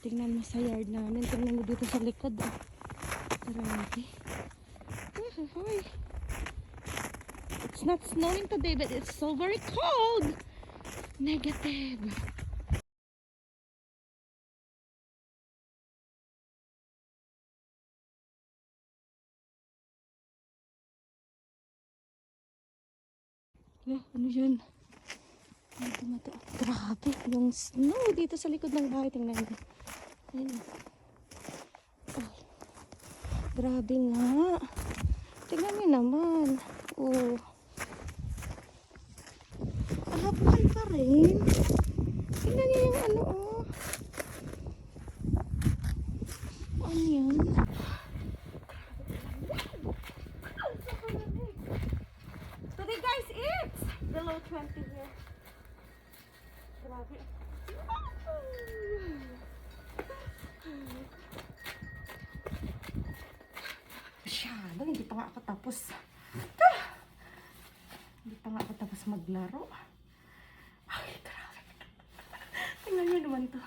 Tingnan mo sa yard namin. Tingnan mo dito sa likod. Grabe. It's not snowing today, but it's so very cold. Negative. Ano yun? Grabe. Yung snow dito sa likod ng bahay. Tingnan mo. Ayun. Oh. Grabe nga. Tingnan mo naman. Oh. Buhay pa rin. Tingnan niyo yung ano, oh. Ano yan? Today guys, it's below 20 here. Grabe. Masyado, hindi pa nga ako tapos. Hindi pa nga ako tapos maglaro. Ay, grabe. Tingnan nyo naman to.